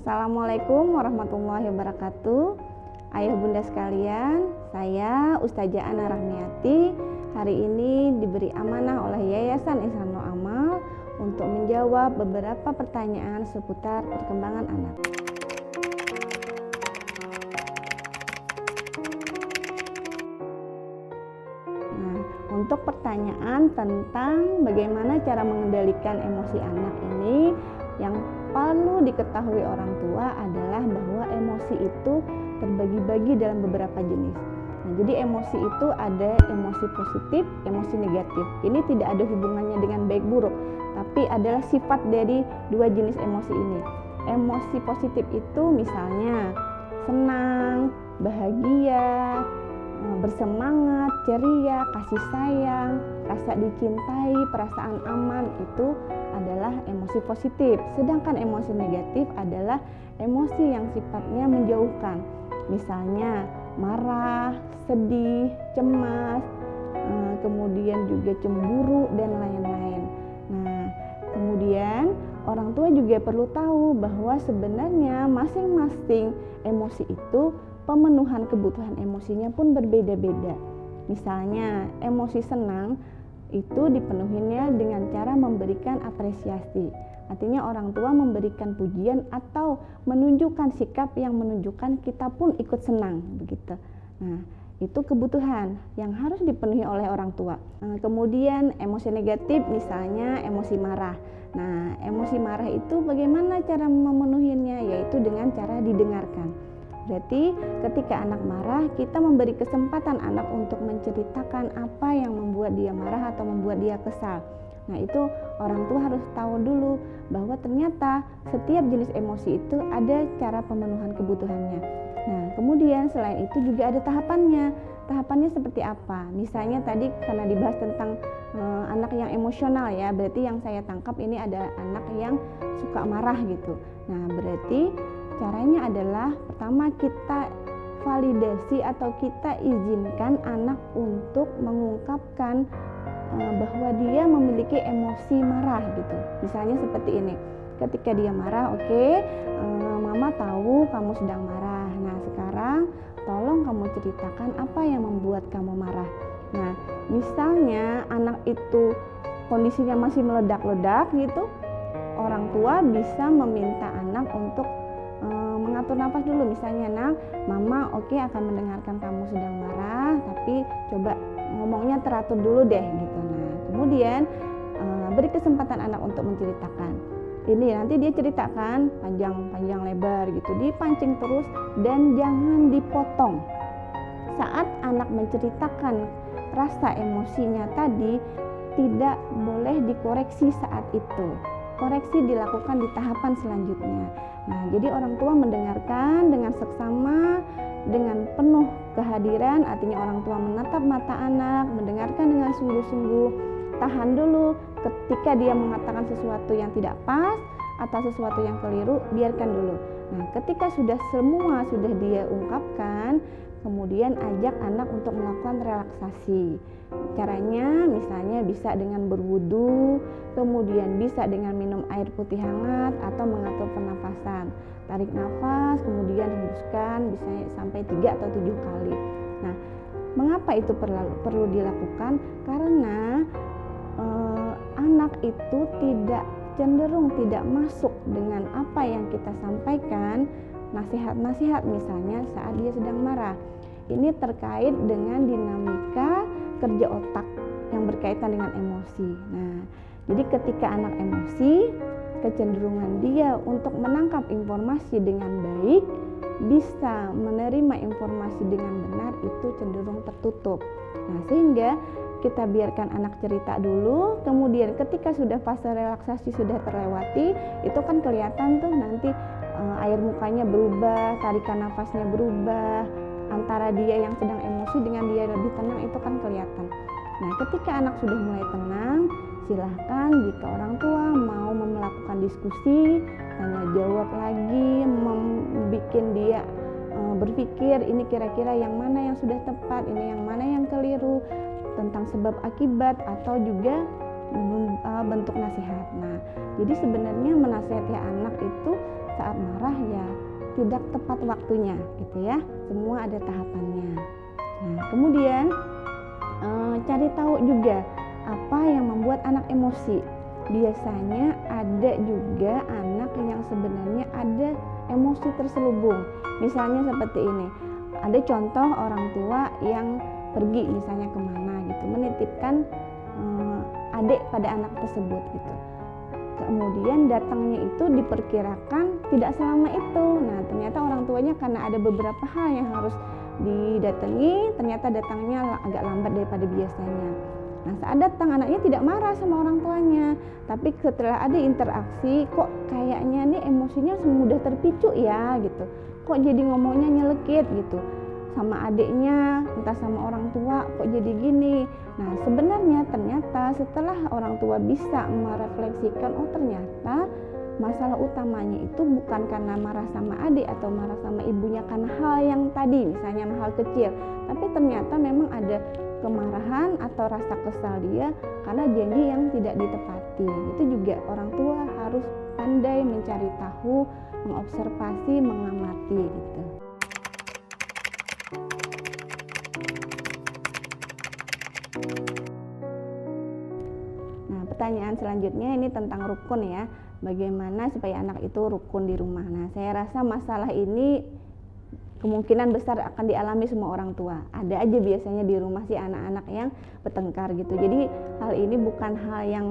Assalamualaikum warahmatullahi wabarakatuh. Ayah bunda sekalian, saya Ustazah Ana Rahmiati hari ini diberi amanah oleh Yayasan Ihsanul Amal untuk menjawab beberapa pertanyaan seputar perkembangan anak. Nah, untuk pertanyaan tentang bagaimana cara mengendalikan emosi anak ini, yang perlu diketahui orang tua adalah bahwa emosi itu terbagi-bagi dalam beberapa jenis. Nah, jadi emosi itu ada emosi positif, emosi negatif. Ini tidak ada hubungannya dengan baik buruk, tapi adalah sifat dari dua jenis emosi ini. Emosi positif itu misalnya senang, bahagia, bersemangat, ceria, kasih sayang, rasa dicintai, perasaan aman, itu adalah emosi positif. Sedangkan emosi negatif adalah emosi yang sifatnya menjauhkan. Misalnya marah, sedih, cemas, kemudian juga cemburu dan lain-lain. Nah, kemudian orang tua juga perlu tahu bahwa sebenarnya masing-masing emosi itu pemenuhan kebutuhan emosinya pun berbeda-beda. Misalnya emosi senang itu dipenuhinya dengan cara memberikan apresiasi. Artinya orang tua memberikan pujian atau menunjukkan sikap yang menunjukkan kita pun ikut senang begitu. Nah, itu kebutuhan yang harus dipenuhi oleh orang tua. Kemudian emosi negatif misalnya emosi marah. Nah, emosi marah itu bagaimana cara memenuhinya? Yaitu dengan cara didengarkan. Berarti ketika anak marah, kita memberi kesempatan anak untuk menceritakan apa yang membuat dia marah atau membuat dia kesal. Nah, itu orang tua harus tahu dulu bahwa ternyata setiap jenis emosi itu ada cara pemenuhan kebutuhannya. Nah, kemudian selain itu juga ada tahapannya. Tahapannya seperti apa? Misalnya tadi karena dibahas tentang anak yang emosional ya, berarti yang saya tangkap ini ada anak yang suka marah gitu. Nah, berarti caranya adalah pertama kita validasi atau kita izinkan anak untuk mengungkapkan bahwa dia memiliki emosi marah gitu. Misalnya seperti ini, ketika dia marah, oke, mama tahu kamu sedang marah. Nah, sekarang tolong kamu ceritakan apa yang membuat kamu marah. Nah, misalnya anak itu kondisinya masih meledak-ledak gitu, orang tua bisa meminta anak untuk mengatur nafas dulu. Misalnya, nak, mama oke akan mendengarkan kamu sedang marah, tapi coba ngomongnya teratur dulu deh gitu. Nah, kemudian beri kesempatan anak untuk menceritakan. Ini nanti dia ceritakan panjang lebar gitu, dipancing terus dan jangan dipotong. Saat anak menceritakan rasa emosinya tadi, tidak boleh dikoreksi saat itu. Koreksi dilakukan di tahapan selanjutnya. Nah, jadi orang tua mendengarkan dengan seksama, dengan penuh kehadiran, artinya orang tua menatap mata anak, mendengarkan dengan sungguh-sungguh, tahan dulu. Ketika dia mengatakan sesuatu yang tidak pas atau sesuatu yang keliru, biarkan dulu. Nah, ketika semua sudah dia ungkapkan, kemudian ajak anak untuk melakukan relaksasi. Caranya misalnya bisa dengan berwudu, kemudian bisa dengan minum air putih hangat atau mengatur pernafasan. Tarik nafas, kemudian hembuskan, bisa sampai 3 atau 7 kali. Nah, mengapa itu perlu dilakukan? Karena anak itu cenderung tidak masuk dengan apa yang kita sampaikan, nasihat-nasihat misalnya saat dia sedang marah. Ini terkait dengan dinamika kerja otak yang berkaitan dengan emosi. Nah, jadi ketika anak emosi, kecenderungan dia untuk menangkap informasi dengan baik, bisa menerima informasi dengan benar, itu cenderung tertutup. Nah, sehingga kita biarkan anak cerita dulu, kemudian ketika sudah fase relaksasi sudah terlewati, itu kan kelihatan tuh nanti air mukanya berubah, tarikan nafasnya berubah, antara dia yang sedang emosi dengan dia lebih tenang itu kan kelihatan. Nah, ketika anak sudah mulai tenang, silahkan jika orang tua mau melakukan diskusi, tanya jawab lagi, membuat dia berpikir ini kira-kira yang mana yang sudah tepat, ini yang mana yang keliru, tentang sebab akibat atau juga bentuk nasihat. Nah, jadi sebenarnya menasihati anak itu saat marah ya tidak tepat waktunya gitu ya. Semua ada tahapannya. Nah, kemudian cari tahu juga apa yang membuat anak emosi. Biasanya ada juga anak yang sebenarnya ada emosi terselubung. Misalnya seperti ini. Ada contoh orang tua yang pergi misalnya kemana gitu, menitipkan adik pada anak tersebut gitu. Kemudian datangnya itu diperkirakan tidak selama itu. Nah, ternyata orang tuanya karena ada beberapa hal yang harus didatangi, ternyata datangnya agak lambat daripada biasanya. Nah, saat datang anaknya tidak marah sama orang tuanya, tapi setelah ada interaksi, kok kayaknya nih emosinya mudah terpicu ya gitu. Kok jadi ngomongnya nyelekit gitu. Sama adiknya, entah sama orang tua, kok jadi gini. Nah, sebenarnya ternyata setelah orang tua bisa merefleksikan, oh ternyata masalah utamanya itu bukan karena marah sama adik atau marah sama ibunya karena hal yang tadi, misalnya hal kecil, tapi ternyata memang ada kemarahan atau rasa kesal dia karena janji yang tidak ditepati. Itu juga orang tua harus pandai mencari tahu, mengobservasi, mengamati gitu. Nah, pertanyaan selanjutnya ini tentang rukun ya. Bagaimana supaya anak itu rukun di rumah. Nah, saya rasa masalah ini kemungkinan besar akan dialami semua orang tua. Ada aja biasanya di rumah sih anak-anak yang bertengkar gitu. Jadi hal ini bukan hal yang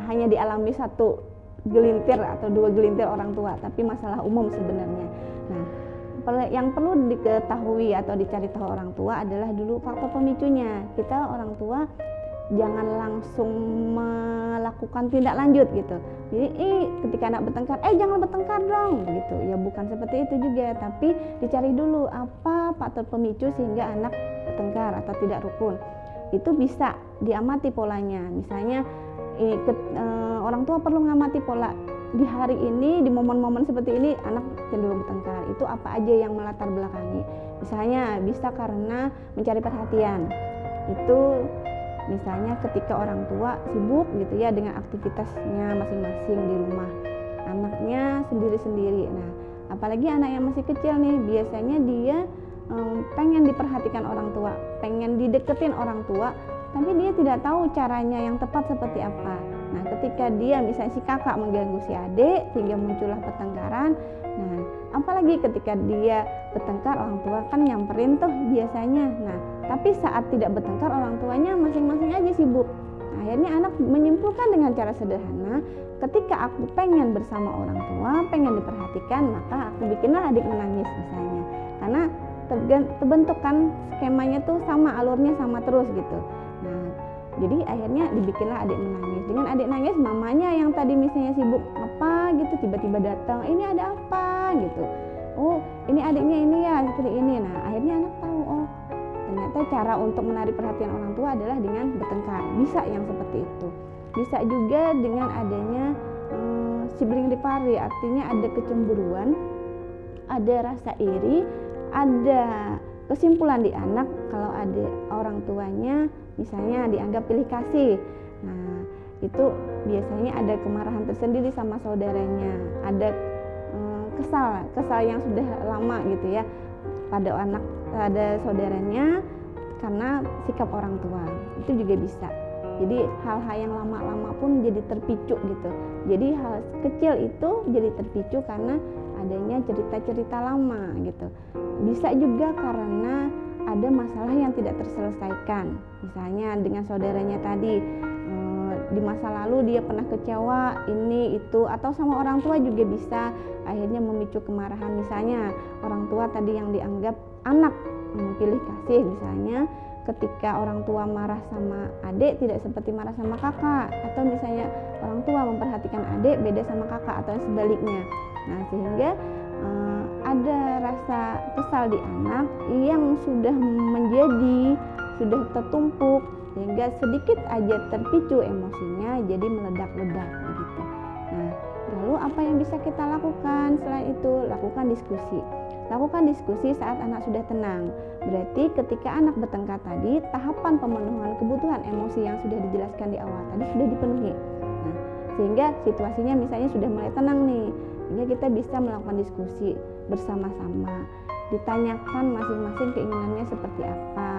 hanya dialami satu gelintir atau dua gelintir orang tua, tapi masalah umum sebenarnya. Nah, yang perlu diketahui atau dicari tahu orang tua adalah dulu faktor pemicunya. Kita orang tua jangan langsung melakukan tindak lanjut gitu. Jadi ketika anak bertengkar, jangan bertengkar dong gitu. Ya bukan seperti itu juga, tapi dicari dulu apa faktor pemicu sehingga anak bertengkar atau tidak rukun. Itu bisa diamati polanya. Misalnya orang tua perlu ngamati pola di hari ini, di momen-momen seperti ini anak cenderung bertengkar. Itu apa aja yang melatar belakangi. Misalnya bisa karena mencari perhatian. Itu misalnya ketika orang tua sibuk gitu ya dengan aktivitasnya masing-masing di rumah, anaknya sendiri-sendiri. Nah, apalagi anak yang masih kecil nih, biasanya dia pengen diperhatikan orang tua, pengen dideketin orang tua, tapi dia tidak tahu caranya yang tepat seperti apa. Nah, ketika dia misalnya si kakak mengganggu si adik sehingga muncullah pertengkaran. Nah, apalagi ketika dia bertengkar, orang tua kan nyamperin tuh biasanya. Nah, tapi saat tidak bertengkar orang tuanya masing-masing aja sibuk. Nah, akhirnya anak menyimpulkan dengan cara sederhana, ketika aku pengen bersama orang tua, pengen diperhatikan, maka aku bikinlah adik menangis misalnya. Karena terbentuk kan skemanya tuh sama, alurnya sama terus gitu. Nah, jadi akhirnya dibikinlah adik menangis. Dengan adik nangis, mamanya yang tadi misalnya sibuk apa gitu tiba-tiba datang, ini ada apa gitu. Oh, ini adiknya ini ya seperti ini. Nah, akhirnya anak tahu, oh ternyata cara untuk menarik perhatian orang tua adalah dengan bertengkar. Bisa yang seperti itu. Bisa juga dengan adanya sibling rivalry, artinya ada kecemburuan, ada rasa iri, ada kesimpulan di anak kalau ada orang tuanya misalnya dianggap pilih kasih. Nah, itu biasanya ada kemarahan tersendiri sama saudaranya, ada kesal yang sudah lama gitu ya pada anak, pada saudaranya karena sikap orang tua. Itu juga bisa. Jadi hal-hal yang lama-lama pun jadi terpicu gitu. Jadi hal kecil itu jadi terpicu karena adanya cerita-cerita lama gitu. Bisa juga karena ada masalah yang tidak terselesaikan. Misalnya dengan saudaranya tadi, di masa lalu dia pernah kecewa ini itu, atau sama orang tua juga bisa akhirnya memicu kemarahan. Misalnya orang tua tadi yang dianggap anak pilih kasih, misalnya ketika orang tua marah sama adik tidak seperti marah sama kakak, atau misalnya orang tua memperhatikan adik beda sama kakak atau sebaliknya. Nah, sehingga ada rasa kesal di anak yang sudah tertumpuk sehingga sedikit aja terpicu emosinya jadi meledak-ledak begitu. Nah, lalu apa yang bisa kita lakukan selain itu? Lakukan diskusi. Lakukan diskusi saat anak sudah tenang. Berarti ketika anak bertengkar tadi, tahapan pemenuhan kebutuhan emosi yang sudah dijelaskan di awal tadi sudah dipenuhi. Nah, sehingga situasinya misalnya sudah mulai tenang nih. Sehingga kita bisa melakukan diskusi bersama-sama, ditanyakan masing-masing keinginannya seperti apa.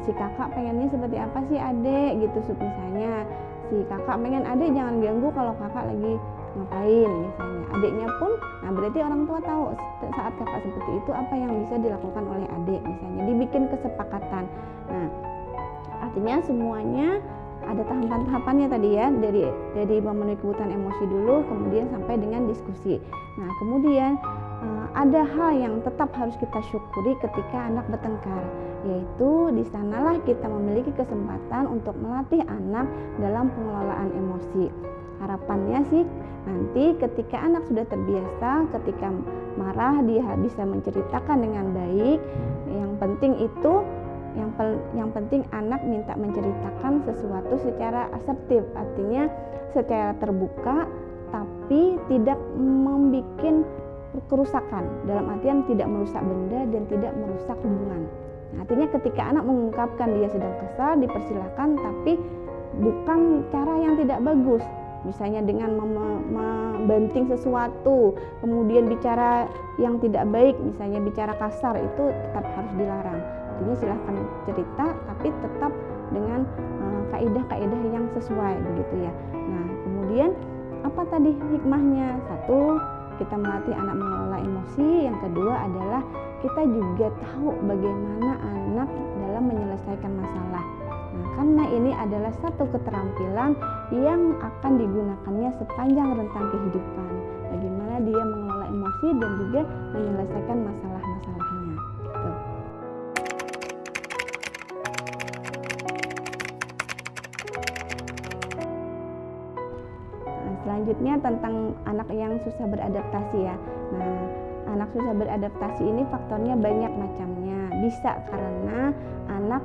Si kakak pengennya seperti apa sih adik gitu, misalnya si kakak pengen adik jangan ganggu kalau kakak lagi ngapain misalnya, adiknya pun, nah berarti orang tua tahu saat kakak seperti itu apa yang bisa dilakukan oleh adik misalnya, dibikin kesepakatan. Nah artinya semuanya ada tahapan-tahapannya tadi ya, dari memenuhi kebutuhan emosi dulu, kemudian sampai dengan diskusi. Nah kemudian ada hal yang tetap harus kita syukuri ketika anak bertengkar, yaitu di sanalah kita memiliki kesempatan untuk melatih anak dalam pengelolaan emosi. Harapannya sih nanti ketika anak sudah terbiasa, ketika marah dia bisa menceritakan dengan baik. Yang penting itu yang penting anak minta menceritakan sesuatu secara asertif, artinya secara terbuka tapi tidak membuat kerusakan, dalam artian tidak merusak benda dan tidak merusak hubungan. Nah, artinya ketika anak mengungkapkan dia sedang kesal, dipersilakan, tapi bukan cara yang tidak bagus. Misalnya dengan membanting sesuatu, kemudian bicara yang tidak baik, misalnya bicara kasar, itu tetap harus dilarang. Artinya silahkan cerita, tapi tetap dengan kaidah-kaidah yang sesuai begitu ya. Nah kemudian apa tadi hikmahnya? Satu, kita melatih anak mengelola emosi. Yang kedua adalah kita juga tahu bagaimana anak dalam menyelesaikan masalah. Nah, karena ini adalah satu keterampilan yang akan digunakannya sepanjang rentang kehidupan. Bagaimana dia mengelola emosi dan juga menyelesaikan masalah-masalahnya. Gitu. Nah, selanjutnya tentang anak yang susah beradaptasi ya. Nah, anak susah beradaptasi ini faktornya banyak macamnya. Bisa karena anak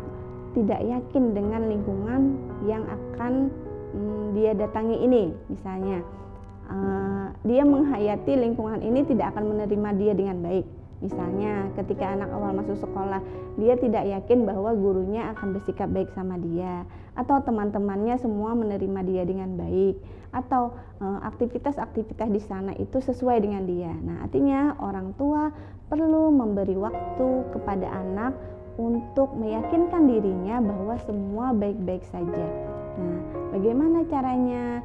tidak yakin dengan lingkungan yang akan dia datangi ini. Misalnya dia menghayati lingkungan ini tidak akan menerima dia dengan baik. Misalnya ketika anak awal masuk sekolah, dia tidak yakin bahwa gurunya akan bersikap baik sama dia, atau teman-temannya semua menerima dia dengan baik, atau aktivitas-aktivitas di sana itu sesuai dengan dia. Nah artinya orang tua perlu memberi waktu kepada anak untuk meyakinkan dirinya bahwa semua baik-baik saja. Nah, bagaimana caranya?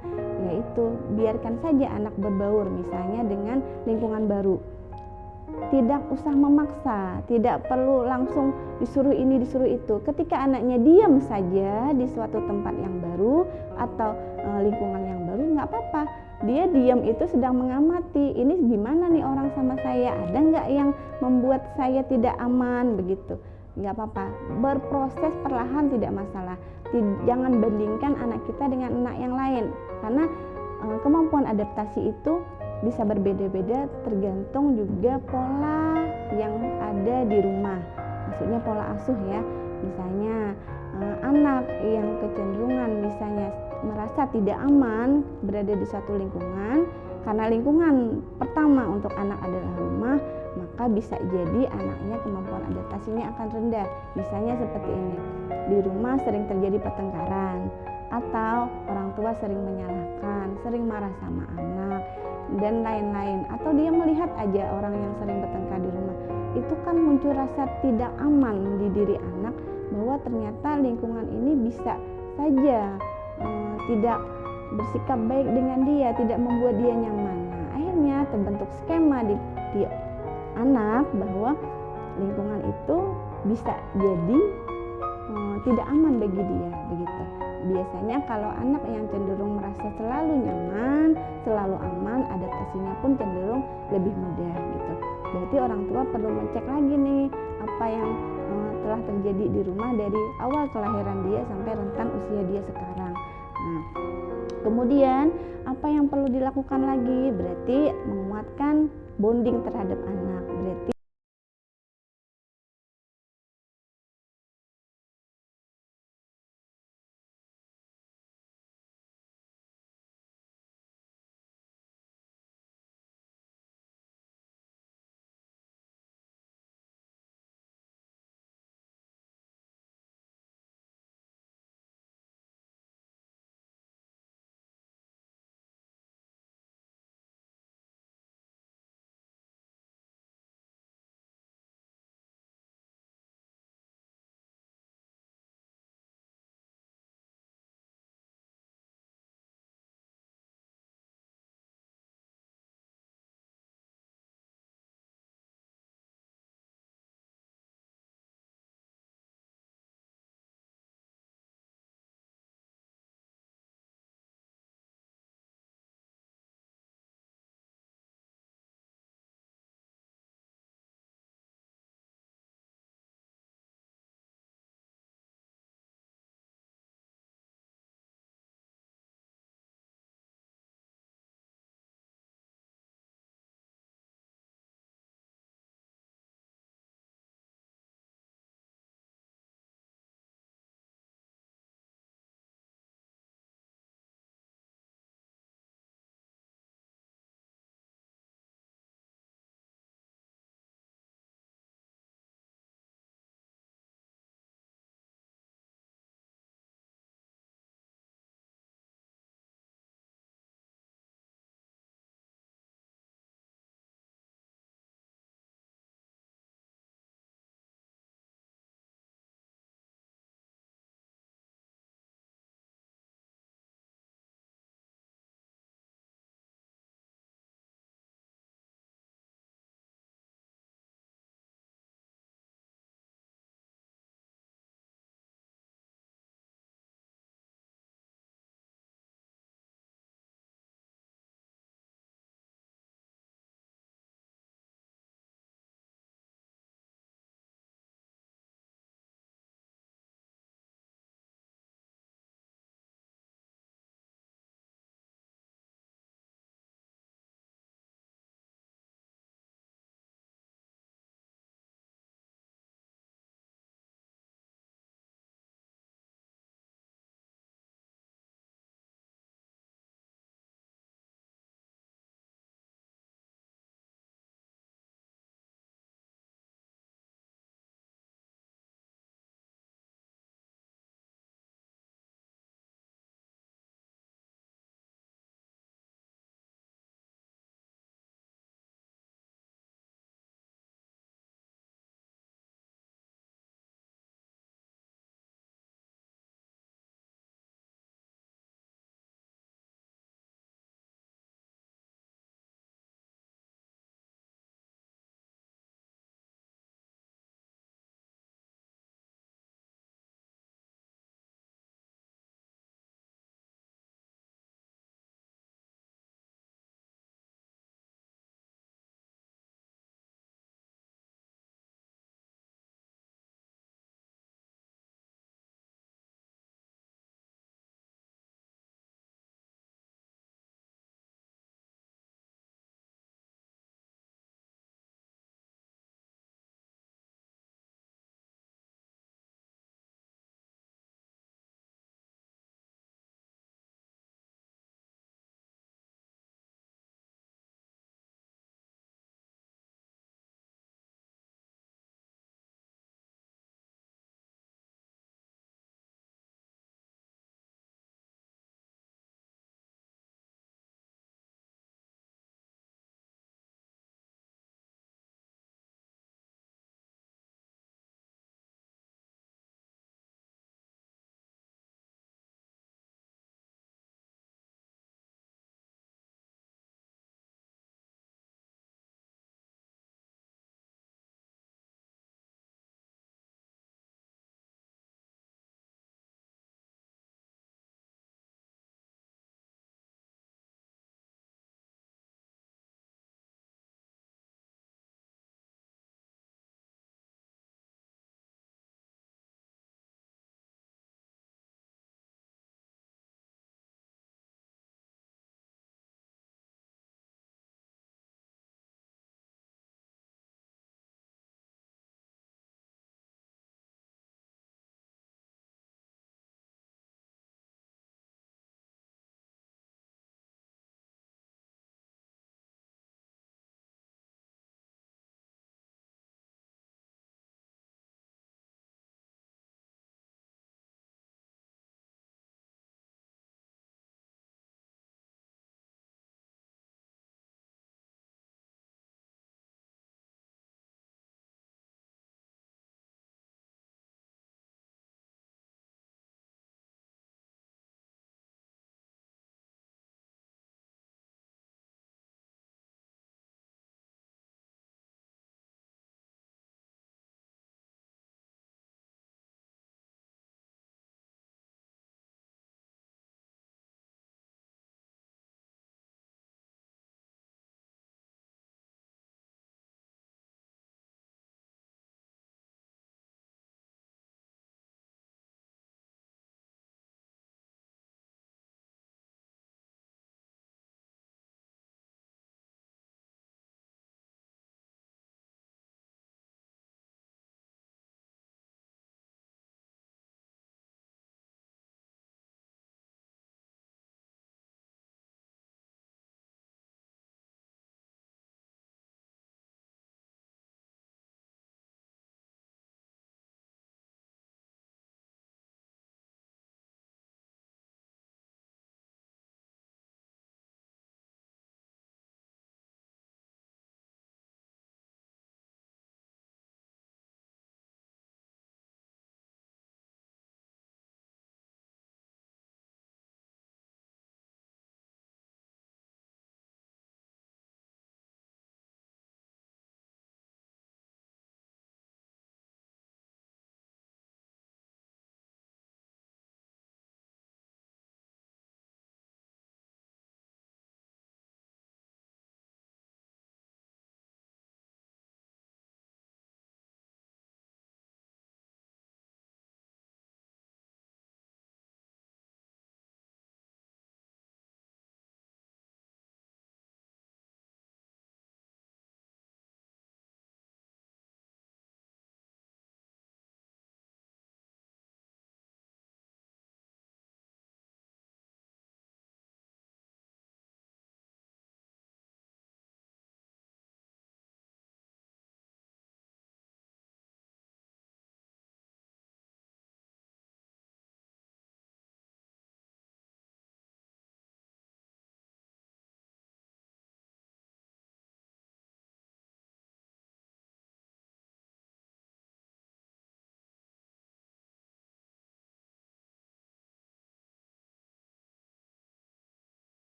Yaitu biarkan saja anak berbaur misalnya dengan lingkungan baru. Tidak usah memaksa, tidak perlu langsung disuruh ini disuruh itu. Ketika anaknya diam saja di suatu tempat yang baru atau lingkungan yang baru, nggak apa-apa. Dia diam itu sedang mengamati, ini gimana nih orang sama saya, ada nggak yang membuat saya tidak aman begitu. Nggak apa-apa, berproses perlahan tidak masalah. Jangan bandingkan anak kita dengan anak yang lain, karena kemampuan adaptasi itu bisa berbeda-beda tergantung juga pola yang ada di rumah, maksudnya pola asuh ya. Misalnya anak yang kecenderungan misalnya merasa tidak aman berada di suatu lingkungan, karena lingkungan pertama untuk anak adalah rumah, maka bisa jadi anaknya kemampuan adaptasinya akan rendah. Misalnya seperti ini, di rumah sering terjadi pertengkaran, atau orang tua sering menyalahkan, sering marah sama anak, dan lain-lain. Atau dia melihat aja orang yang sering bertengkar di rumah, itu kan muncul rasa tidak aman di diri anak, bahwa ternyata lingkungan ini bisa saja tidak bersikap baik dengan dia, tidak membuat dia nyaman. Nah, akhirnya terbentuk skema di anak bahwa lingkungan itu bisa jadi tidak aman bagi dia begitu. Biasanya kalau anak yang cenderung merasa selalu nyaman, selalu aman, adaptasinya pun cenderung lebih mudah gitu. Berarti orang tua perlu mencek lagi nih apa yang telah terjadi di rumah dari awal kelahiran dia sampai rentan usia dia sekarang. Nah, kemudian apa yang perlu dilakukan lagi? Berarti menguatkan bonding terhadap anak. Berarti